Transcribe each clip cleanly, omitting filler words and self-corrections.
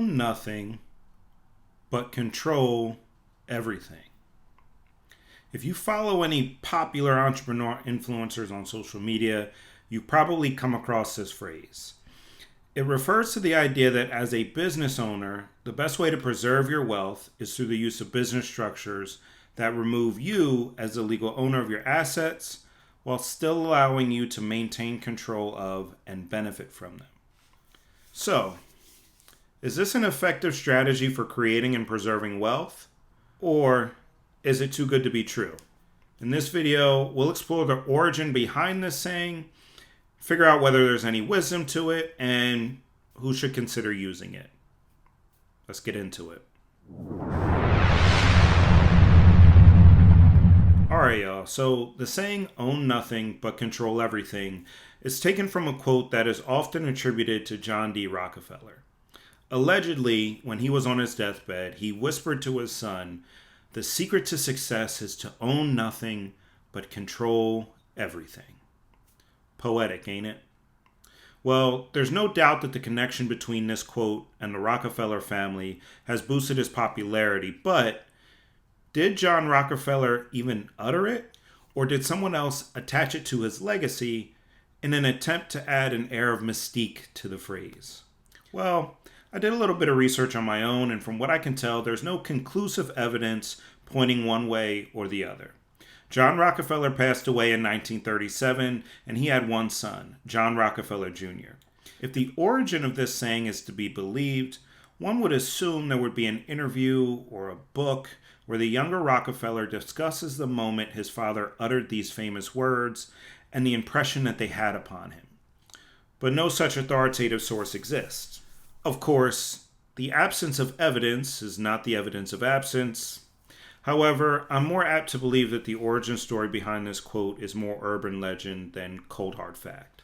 own nothing but control everything. If you follow any popular entrepreneur influencers on social media, you've probably come across this phrase. It refers to the idea that as a business owner, the best way to preserve your wealth is through the use of business structures that remove you as the legal owner of your assets while still allowing you to maintain control of and benefit from them. So, is this an effective strategy for creating and preserving wealth? Or is it too good to be true? In this video, we'll explore the origin behind this saying, figure out whether there's any wisdom to it, and who should consider using it. Let's get into it. Alright, y'all. So the saying, own nothing but control everything, is taken from a quote that is often attributed to John D. Rockefeller. Allegedly, when he was on his deathbed, he whispered to his son, "The secret to success is to own nothing but control everything." Poetic, ain't it? Well, there's no doubt that the connection between this quote and the Rockefeller family has boosted his popularity, but did John Rockefeller even utter it? Or did someone else attach it to his legacy in an attempt to add an air of mystique to the phrase? Well, I did a little bit of research on my own, and from what I can tell, there's no conclusive evidence pointing one way or the other. John Rockefeller passed away in 1937, and he had one son, John Rockefeller Jr. If the origin of this saying is to be believed, one would assume there would be an interview or a book where the younger Rockefeller discusses the moment his father uttered these famous words and the impression that they had upon him. But no such authoritative source exists. Of course, the absence of evidence is not the evidence of absence. However, I'm more apt to believe that the origin story behind this quote is more urban legend than cold hard fact.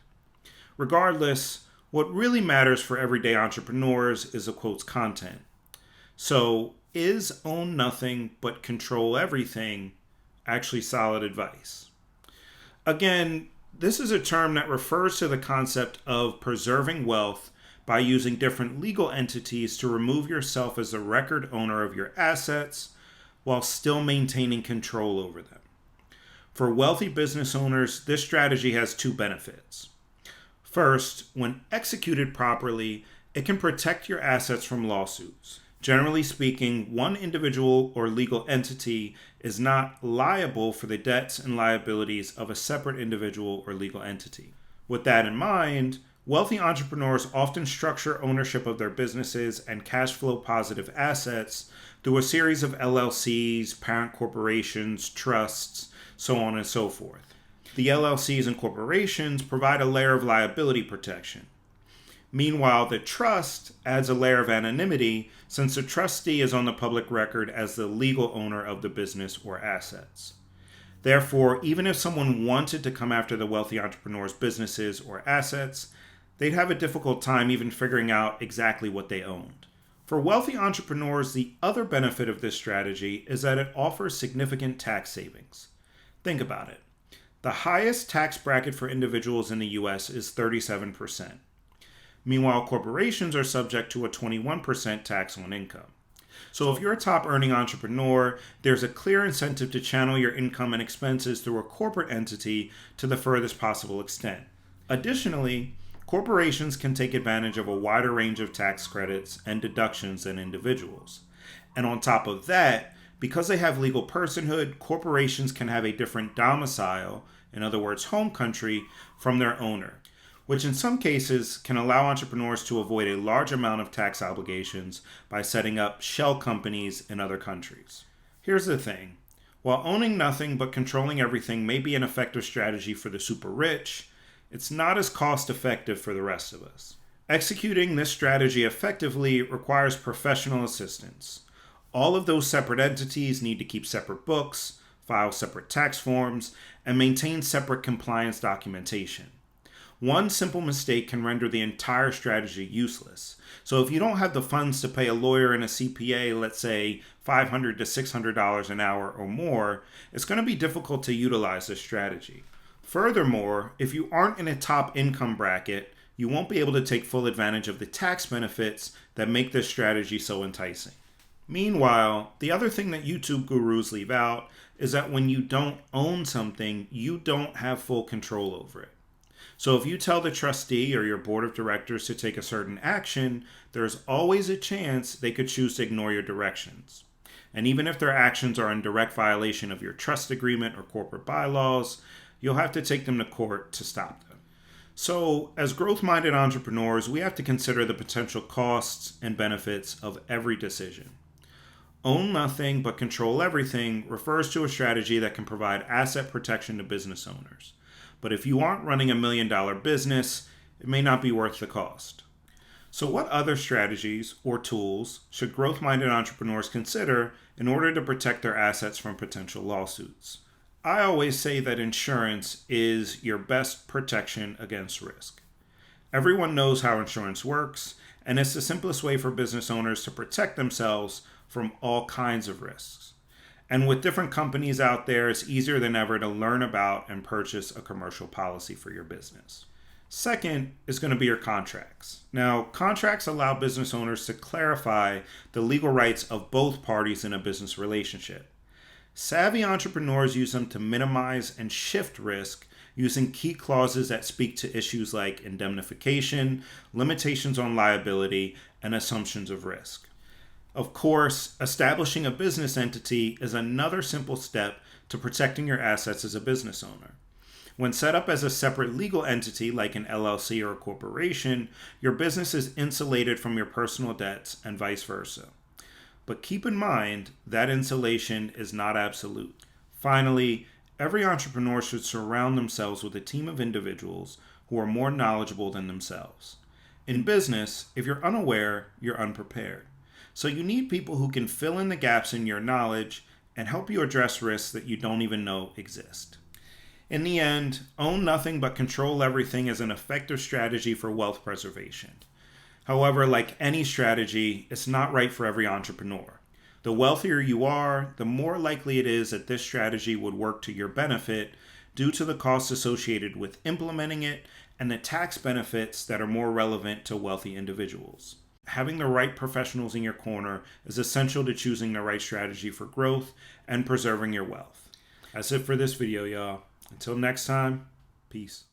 Regardless, what really matters for everyday entrepreneurs is the quote's content. So, is own nothing but control everything actually solid advice? Again, this is a term that refers to the concept of preserving wealth by using different legal entities to remove yourself as the record owner of your assets while still maintaining control over them. For wealthy business owners, this strategy has two benefits. First, when executed properly, it can protect your assets from lawsuits. Generally speaking, one individual or legal entity is not liable for the debts and liabilities of a separate individual or legal entity. With that in mind, wealthy entrepreneurs often structure ownership of their businesses and cash flow positive assets through a series of LLCs, parent corporations, trusts, so on and so forth. The LLCs and corporations provide a layer of liability protection. Meanwhile, the trust adds a layer of anonymity since the trustee is on the public record as the legal owner of the business or assets. Therefore, even if someone wanted to come after the wealthy entrepreneur's businesses or assets, they'd have a difficult time even figuring out exactly what they owned. For wealthy entrepreneurs, the other benefit of this strategy is that it offers significant tax savings. Think about it. The highest tax bracket for individuals in the US is 37%. Meanwhile, corporations are subject to a 21% tax on income. So if you're a top earning entrepreneur, there's a clear incentive to channel your income and expenses through a corporate entity to the furthest possible extent. Additionally, corporations can take advantage of a wider range of tax credits and deductions than individuals. And on top of that, because they have legal personhood, corporations can have a different domicile, in other words, home country, from their owner, which in some cases can allow entrepreneurs to avoid a large amount of tax obligations by setting up shell companies in other countries. Here's the thing. While owning nothing but controlling everything may be an effective strategy for the super rich, it's not as cost-effective for the rest of us. Executing this strategy effectively requires professional assistance. All of those separate entities need to keep separate books, file separate tax forms, and maintain separate compliance documentation. One simple mistake can render the entire strategy useless. So if you don't have the funds to pay a lawyer and a CPA, let's say $500 to $600 an hour or more, it's going to be difficult to utilize this strategy. Furthermore, if you aren't in a top income bracket, you won't be able to take full advantage of the tax benefits that make this strategy so enticing. Meanwhile, the other thing that YouTube gurus leave out is that when you don't own something, you don't have full control over it. So if you tell the trustee or your board of directors to take a certain action, there's always a chance they could choose to ignore your directions. And even if their actions are in direct violation of your trust agreement or corporate bylaws, you'll have to take them to court to stop them. So, as growth-minded entrepreneurs, we have to consider the potential costs and benefits of every decision. Own nothing but control everything refers to a strategy that can provide asset protection to business owners. But if you aren't running $1 million business, it may not be worth the cost. So what other strategies or tools should growth-minded entrepreneurs consider in order to protect their assets from potential lawsuits? I always say that insurance is your best protection against risk. Everyone knows how insurance works, and it's the simplest way for business owners to protect themselves from all kinds of risks. And with different companies out there, it's easier than ever to learn about and purchase a commercial policy for your business. Second is going to be your contracts. Now, contracts allow business owners to clarify the legal rights of both parties in a business relationship. Savvy entrepreneurs use them to minimize and shift risk using key clauses that speak to issues like indemnification, limitations on liability, and assumptions of risk. Of course, establishing a business entity is another simple step to protecting your assets as a business owner. When set up as a separate legal entity like an LLC or a corporation, your business is insulated from your personal debts and vice versa. But keep in mind that insulation is not absolute. Finally, every entrepreneur should surround themselves with a team of individuals who are more knowledgeable than themselves. In business, if you're unaware, you're unprepared. So you need people who can fill in the gaps in your knowledge and help you address risks that you don't even know exist. In the end, own nothing but control everything is an effective strategy for wealth preservation. However, like any strategy, it's not right for every entrepreneur. The wealthier you are, the more likely it is that this strategy would work to your benefit due to the costs associated with implementing it and the tax benefits that are more relevant to wealthy individuals. Having the right professionals in your corner is essential to choosing the right strategy for growth and preserving your wealth. That's it for this video, y'all. Until next time, peace.